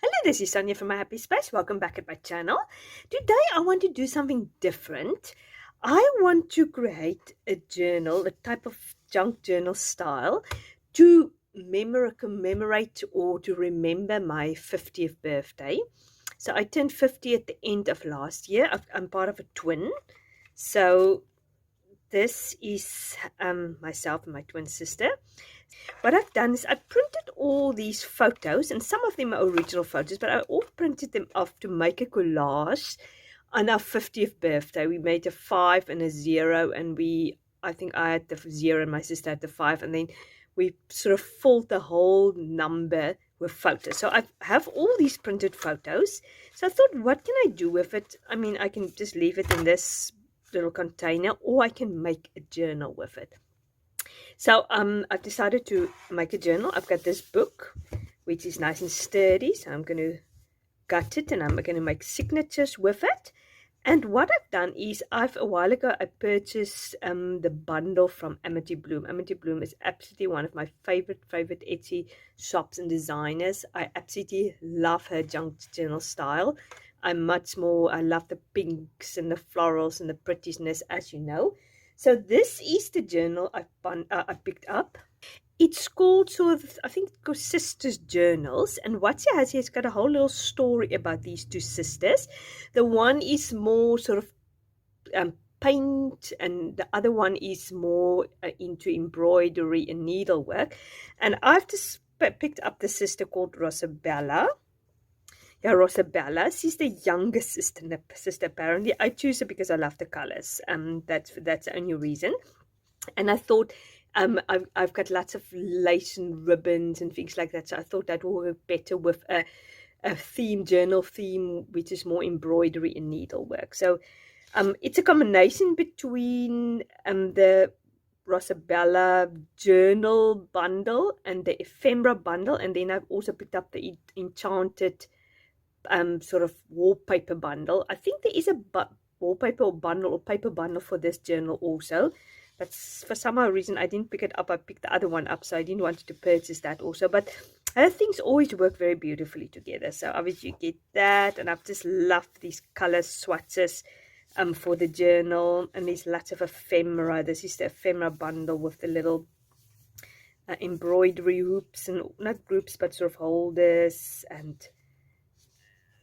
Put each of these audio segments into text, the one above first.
Hello, this is Sonja from My Happy Space. Welcome back at my channel. Today I want to do something different. I want to create a journal, a type of junk journal style to commemorate or to remember my 50th birthday. So I turned 50 at the end of last year. I'm part of a twin. So this is myself and my twin sister. What I've done is I printed all these photos, and some of them are original photos, but I all printed them off to make a collage on our 50th birthday. We made a 5 and a 0, and I think I had the 0 and my sister had the 5, and then we sort of filled the whole number with photos. So I have all these printed photos. So I thought, what can I do with it? I mean, I can just leave it in this little container, or I can make a journal with it. So I've decided to make a journal. I've got this book, which is nice and sturdy. So I'm going to gut it and I'm going to make signatures with it. And what I've done is a while ago, I purchased the bundle from Amity Bloom. Amity Bloom is absolutely one of my favorite Etsy shops and designers. I absolutely love her junk journal style. I love the pinks and the florals and the prettiness, as you know. So this is the journal I picked up. It's called I think it's called Sisters Journals. And what she has here, it's got a whole little story about these two sisters. The one is more sort of paint, and the other one is more into embroidery and needlework. And I've just picked up the sister called Rosabella. Yeah, Rosabella. She's the youngest sister apparently. I choose her because I love the colors. That's the only reason. And I thought, I've got lots of lace and ribbons and things like that. So I thought that would work better with a journal theme, which is more embroidery and needlework. So it's a combination between the Rosabella journal bundle and the ephemera bundle. And then I've also picked up the enchanted sort of wallpaper bundle. I think there is a wallpaper bundle or paper bundle for this journal also, but for some reason I didn't pick it up. I picked the other one up, so I didn't want to purchase that also. But things always work very beautifully together. So obviously you get that, and I've just loved these color swatches for the journal. And there's lots of ephemera. This is the ephemera bundle with the little embroidery hoops, and not groups but sort of holders, and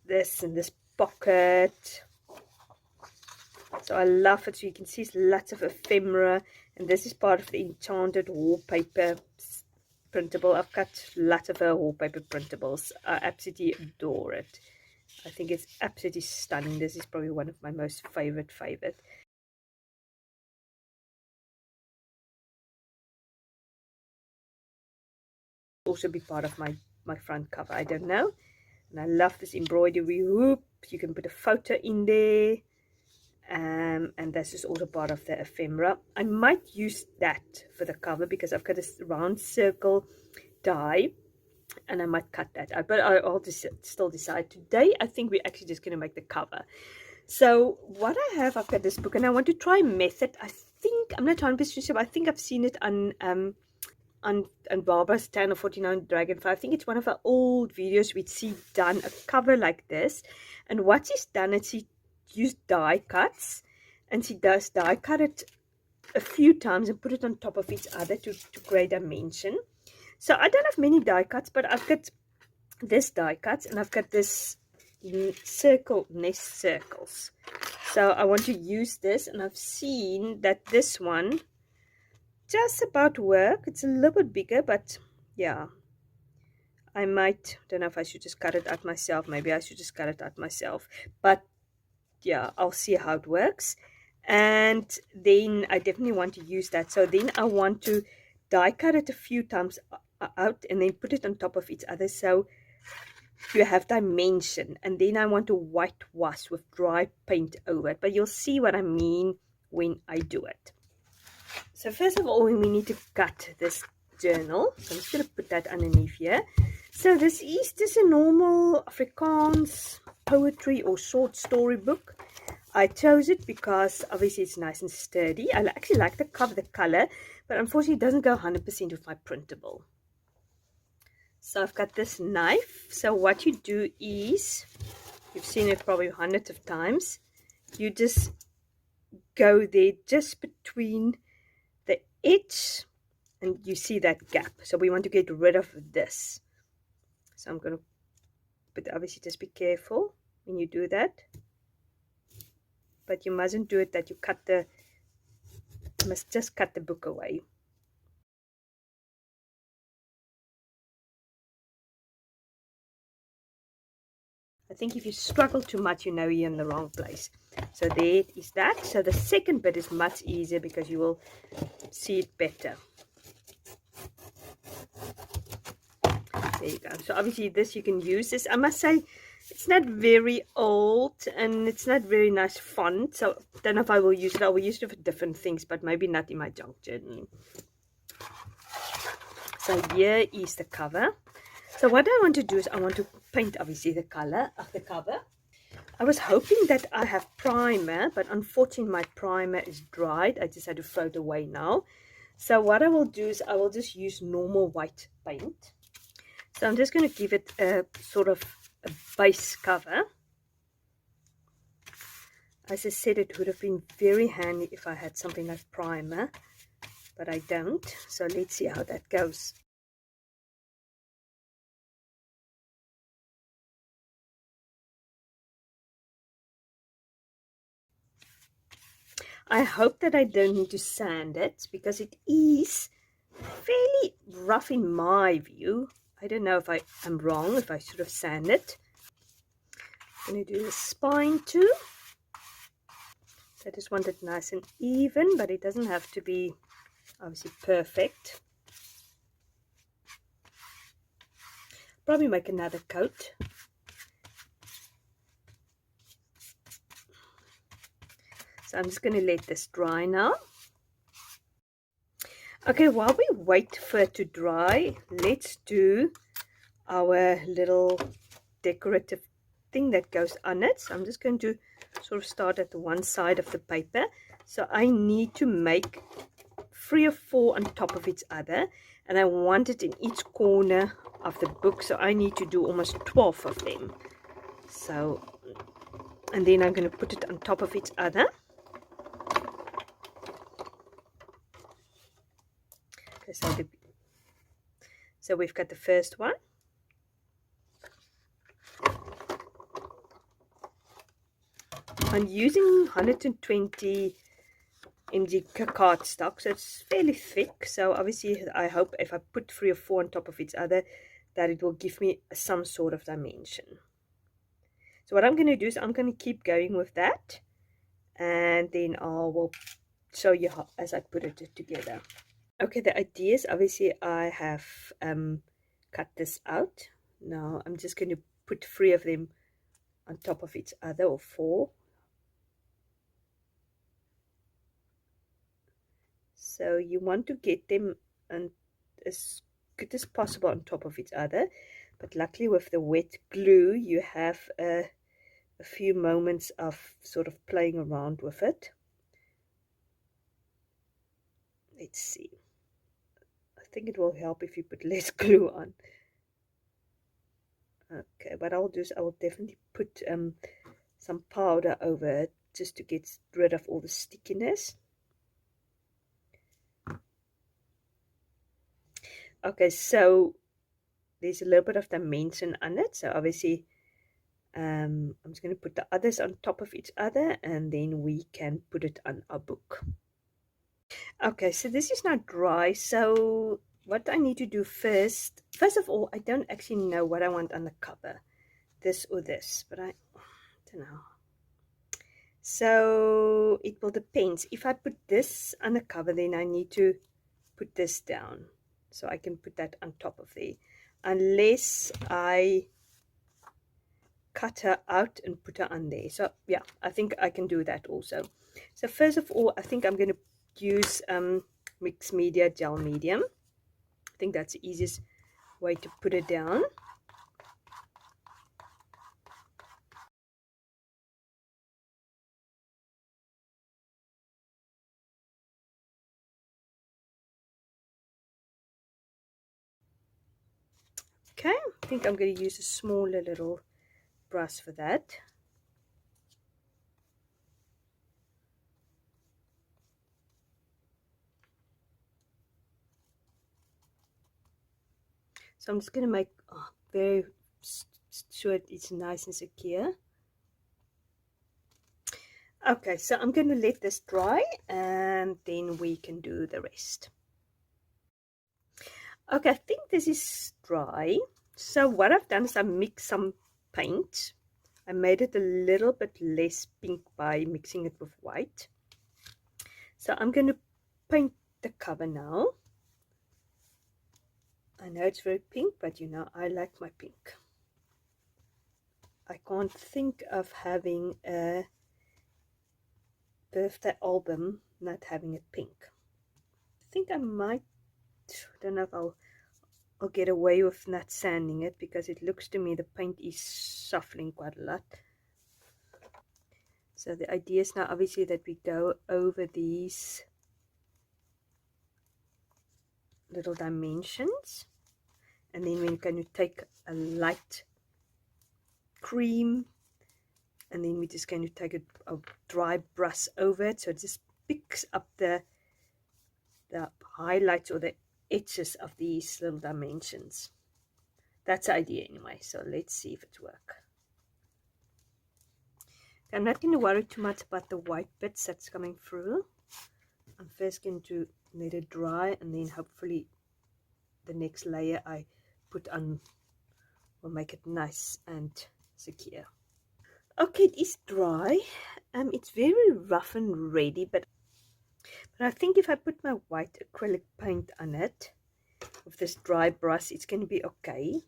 this and this pocket. So I love it. So you can see it's lots of ephemera, and this is part of the enchanted wallpaper printable. I've got lots of her wallpaper printables. I absolutely adore it. I think it's absolutely stunning. This is probably one of my most favorite. Also be part of my front cover. I don't know. And I love this embroidery hoop. You can put a photo in there. And this is also part of the ephemera. I might use that for the cover because I've got a round circle die, and I might cut that out. But I'll just still decide. Today, I think we're actually just going to make the cover. So what I've got this book, and I want to try method. I'm not 100% sure, but I think I've seen it on Barbara's 10 or 49 Dragonfly. I think it's one of her old videos we'd see done a cover like this. And what she's done is she used die cuts, and she does die cut it a few times and put it on top of each other to create dimension. So I don't have many die cuts, but I've got this die cuts, and I've got this nest circles. So I want to use this, and I've seen that this one just about work. It's a little bit bigger, but yeah, I don't know if I should just cut it out myself. Maybe I should just cut it out myself, but yeah, I'll see how it works. And then I definitely want to use that. So then I want to die cut it a few times out and then put it on top of each other so you have dimension. And then I want to whitewash with dry paint over it, but you'll see what I mean when I do it. So first of all, we need to cut this journal. So I'm just going to put that underneath here. So this is just a normal Afrikaans poetry or short story book. I chose it because obviously it's nice and sturdy. I actually like the cover, the color, but unfortunately it doesn't go 100% with my printable. So I've got this knife. So what you do is, you've seen it probably hundreds of times, you just go there just between the edge, and you see that gap. So we want to get rid of this. So I'm going to, but obviously just be careful when you do that. But you mustn't do it that you must just cut the book away. I think if you struggle too much, you know you're in the wrong place. So there is that. So the second bit is much easier because you will see it better. There you go. So obviously this, you can use this. I must say, it's not very old and it's not very nice font. So I don't know if I will use it. I will use it for different things, but maybe not in my junk journaling. So here is the cover. So what I want to do is I want to paint obviously the color of the cover. I was hoping that I have primer, but unfortunately my primer is dried. I just had to throw it away now. So what I will do is I will just use normal white paint. So I'm just going to give it a sort of a base cover. As I said, it would have been very handy if I had something like primer, but I don't. So let's see how that goes. I hope that I don't need to sand it because it is fairly rough in my view. I don't know if I'm wrong, if I should have sanded it. I'm going to do the spine too. So I just want it nice and even, but it doesn't have to be obviously perfect. Probably make another coat. So I'm just going to let this dry now. Okay, while we wait for it to dry, let's do our little decorative thing that goes on it. So I'm just going to sort of start at the one side of the paper. So I need to make 3 or 4 on top of each other, and I want it in each corner of the book, so I need to do almost 12 of them. So, and then I'm going to put it on top of each other. Okay, so we've got the first one. I'm using 120 mg cardstock, so it's fairly thick. So obviously I hope if I put 3 or 4 on top of each other that it will give me some sort of dimension. So what I'm going to do is I'm going to keep going with that, and then I will show you how as I put it together. Okay, the idea is obviously I have cut this out. Now I'm just going to put 3 of them on top of each other, or 4. So you want to get them as good as possible on top of each other, but luckily with the wet glue you have a few moments of sort of playing around with it. Let's see. I think it will help if you put less glue on. Okay, what I'll do is I will definitely put some powder over it just to get rid of all the stickiness. Okay, so there's a little bit of dimension on it, so obviously I'm just going to put the others on top of each other, and then we can put it on our book. Okay, so this is now dry, so what I need to do first of all, I don't actually know what I want on the cover, this or this, but I don't know. So it will depend. If I put this on the cover, then I need to put this down, so I can put that on top of there, unless I cut her out and put her on there. So yeah, I think I can do that also. So first of all, I think I'm going to use mixed media gel medium. I think that's the easiest way to put it down. Okay, I think I'm going to use a smaller little brush for that. So I'm just going to make very sure it's nice and secure. Okay, so I'm going to let this dry and then we can do the rest. Okay, I think this is dry. So what I've done is I mixed some paint. I made it a little bit less pink by mixing it with white. So I'm going to paint the cover now. I know it's very pink, but you know, I like my pink. I can't think of having a birthday album not having it pink. I think I might, I don't know if I'll get away with not sanding it, because it looks to me the paint is softening quite a lot. So the idea is now obviously that we go over these little dimensions, and then we're going to take a light cream, and then we're just going to take a dry brush over it, so it just picks up the highlights or the edges of these little dimensions. That's the idea anyway, so let's see if it works. I'm not going to worry too much about the white bits that's coming through. I'm first going to let it dry, and then hopefully the next layer I put on will make it nice and secure. Okay, it is dry. It's very rough and ready, but I think if I put my white acrylic paint on it with this dry brush, it's going to be okay.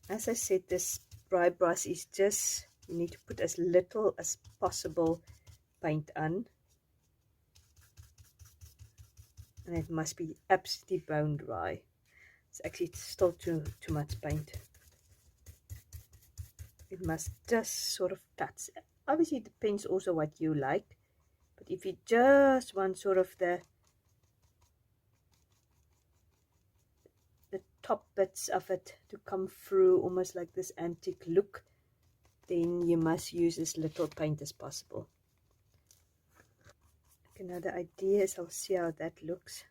As I said, this dry brush is just, you need to put as little as possible paint on, and it must be absolutely bone dry. It's actually still too much paint. It must just sort of touch. Obviously it depends also what you like, but if you just want sort of the top bits of it to come through almost like this antique look, then you must use as little paint as possible. Okay, now the idea is I'll see how that looks.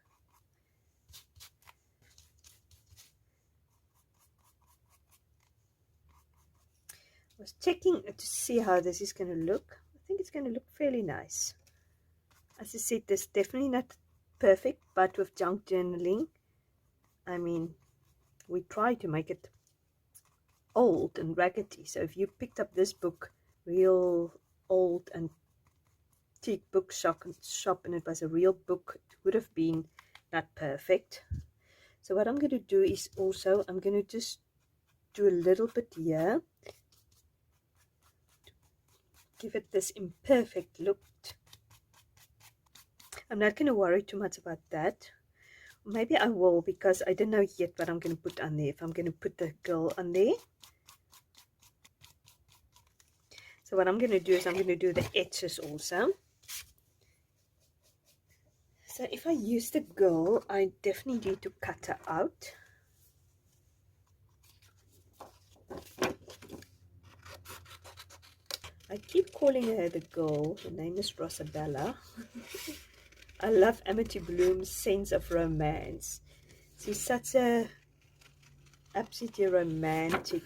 I was checking to see how this is going to look. I think it's going to look fairly nice. As I said, this is definitely not perfect, but with junk journaling, I mean, we try to make it old and raggedy. So if you picked up this book, real old antique bookshop, and it was a real book, it would have been not perfect. So what I'm going to do is also, I'm going to just do a little bit here, give it this imperfect look. I'm not going to worry too much about that. Maybe I will, because I don't know yet what I'm going to put on there. If I'm going to put the girl on there. So what I'm going to do is I'm going to do the edges also. So if I use the girl, I definitely need to cut her out. I keep calling her the girl. Her name is Rosabella. I love Amity Bloom's sense of romance. She's such a absolutely romantic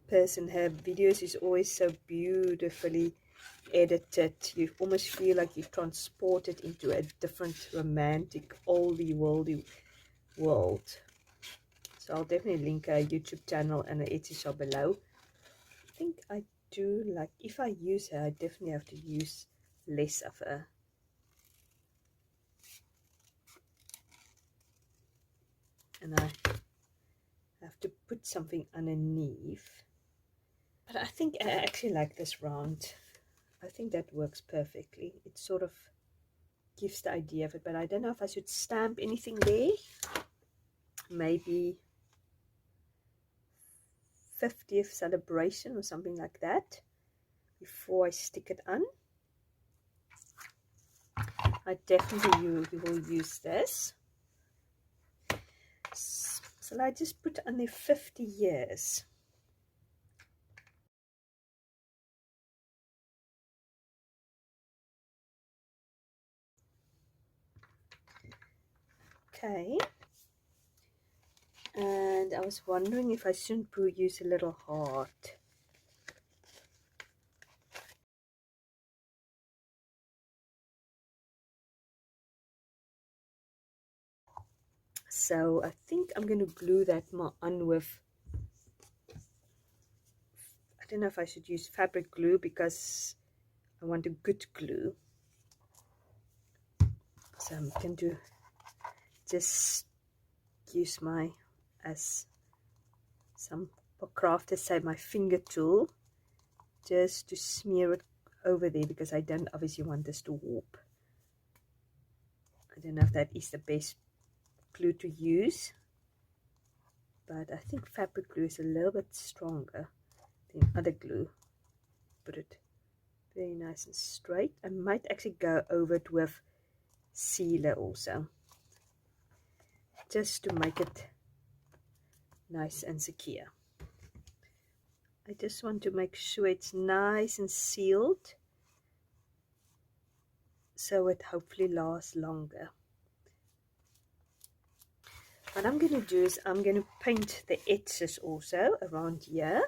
person. Her videos is always so beautifully edited. You almost feel like you're transported into a different romantic, oldie worldy world. So I'll definitely link her YouTube channel and her Etsy shop below. I think I do like, if I use her, I definitely have to use less of her. And I have to put something underneath. But I think I actually like this round. I think that works perfectly. It sort of gives the idea of it, but I don't know if I should stamp anything there. Maybe 50th celebration or something like that before I stick it on. I definitely will use this. Shall I just put on there 50 years? Okay. And I was wondering if I shouldn't use a little heart. So I think I'm going to glue that on with, I don't know if I should use fabric glue because I want a good glue. So I'm going to just use my, as some crafters say, my finger tool, just to smear it over there, because I don't obviously want this to warp. I don't know if that is the best glue to use, but I think fabric glue is a little bit stronger than other glue. Put it very nice and straight. I might actually go over it with sealer also, just to make it nice and secure. I just want to make sure it's nice and sealed, so it hopefully lasts longer. What I'm going to do is I'm going to paint the edges also around here,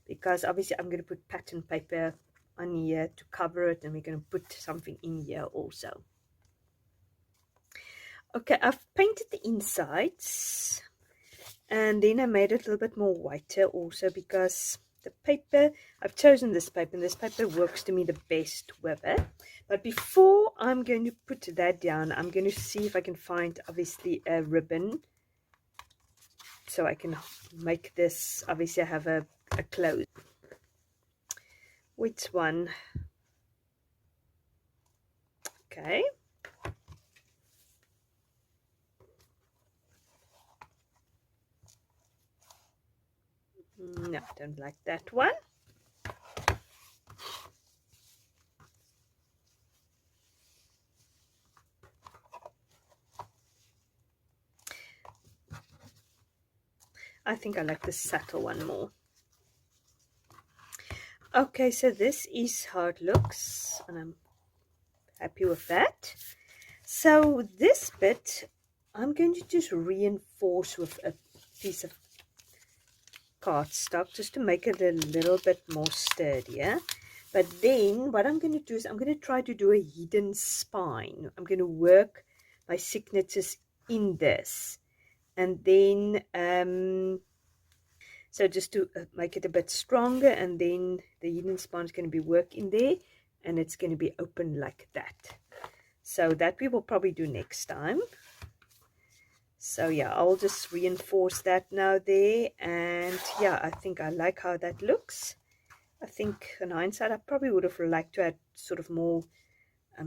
because obviously I'm going to put pattern paper on here to cover it, and we're going to put something in here also. Okay, I've painted the insides, and then I made it a little bit more whiter also, because the paper, I've chosen this paper, and this paper works to me the best with it. But before I'm going to put that down, I'm going to see if I can find obviously a ribbon, so I can make this, obviously I have a close. Which one? Okay. No, I don't like that one. I think I like the subtle one more. Okay, so this is how it looks, and I'm happy with that. So this bit, I'm going to just reinforce with a piece of cardstock, just to make it a little bit more sturdier. But then what I'm going to do is I'm going to try to do a hidden spine. I'm going to work my signatures in this, and then so just to make it a bit stronger, and then the hidden spine is going to be worked in there, and it's going to be open like that. So that we will probably do next time. So yeah, I'll just reinforce that now there, and yeah, I think I like how that looks. I think in hindsight I probably would have liked to add sort of more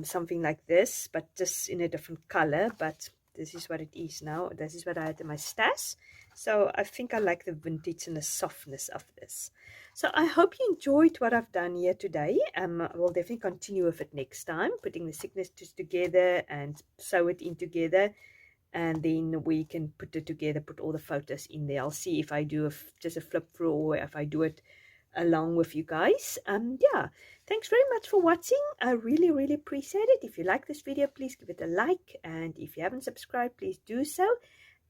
something like this, but just in a different color. But this is what it is now. This is what I had in my stash. So I think I like the vintage and the softness of this. So I hope you enjoyed what I've done here today. I will definitely continue with it next time, putting the signatures together and sew it in together, and then we can put it together, put all the photos in there. I'll see if I do just a flip through, or if I do it along with you guys. Yeah, thanks very much for watching. I really appreciate it. If you like this video, please give it a like, and if you haven't subscribed, please do so,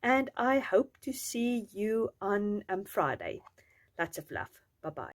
and I hope to see you on Friday. Lots of love. Bye bye.